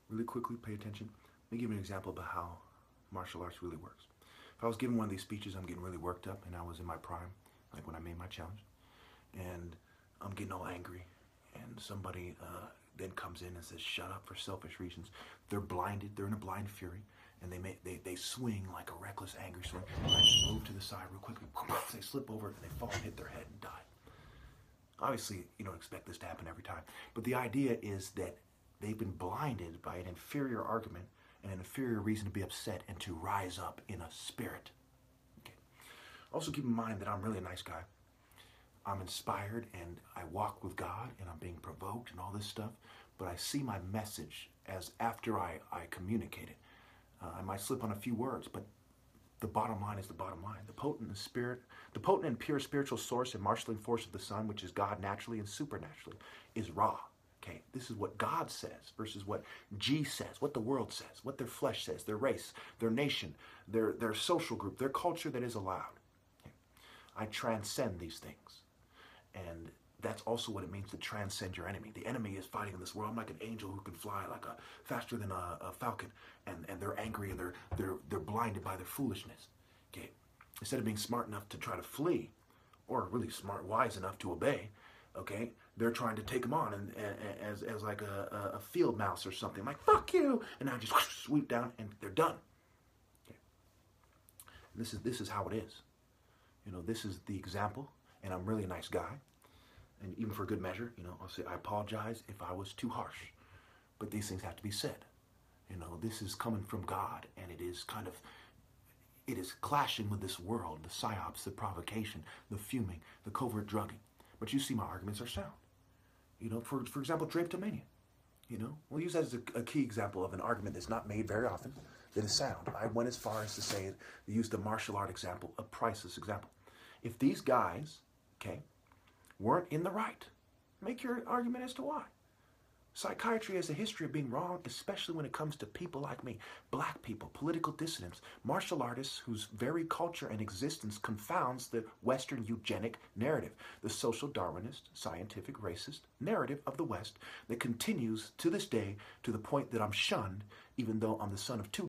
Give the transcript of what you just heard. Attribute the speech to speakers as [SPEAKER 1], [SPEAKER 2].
[SPEAKER 1] really quickly, pay attention. Let me give you an example about how martial arts really works. If I was giving one of these speeches, I'm getting really worked up, and I was in my prime, like when I made my challenge, and I'm getting all angry, and somebody then comes in and says, "Shut up," for selfish reasons. They're blinded. They're in a blind fury, and they swing like a reckless, angry swing. And I just move to the side real quickly. They slip over and they fall and hit their head and die. Obviously, you don't expect this to happen every time, but the idea is that they've been blinded by an inferior argument and an inferior reason to be upset and to rise up in a spirit. Okay. Also keep in mind that I'm really a nice guy. I'm inspired and I walk with God and I'm being provoked and all this stuff, but I see my message as after I communicate it. I might slip on a few words, but the bottom line is the bottom line. The potent and pure spiritual source and marshaling force of the sun, which is God naturally and supernaturally, is raw. Okay, this is what God says versus what G says, what the world says, what their flesh says, their race, their nation, their social group, their culture that is allowed. Okay. I transcend these things. And that's also what it means to transcend your enemy. The enemy is fighting in this world. I'm like an angel who can fly like faster than a falcon, and they're angry and they're blinded by their foolishness. Okay, instead of being smart enough to try to flee, or really smart, wise enough to obey, okay, they're trying to take them on and as like a field mouse or something. Like, fuck you, and I just sweep down and they're done. Okay, this is how it is. You know, this is the example. And I'm really a nice guy. And even for good measure, you know, I'll say I apologize if I was too harsh. But these things have to be said. You know, this is coming from God, and it is clashing with this world, the psyops, the provocation, the fuming, the covert drugging. But you see my arguments are sound. You know, for example, drapetomania. You know, we'll use that as a key example of an argument that's not made very often, that is sound. I went as far as to say it, use the martial art example, a priceless example. If these guys, okay, weren't in the right, make your argument as to why. Psychiatry has a history of being wrong, especially when it comes to people like me, black people, political dissidents, martial artists whose very culture and existence confounds the Western eugenic narrative, the social Darwinist, scientific, racist narrative of the West that continues to this day to the point that I'm shunned, even though I'm the son of two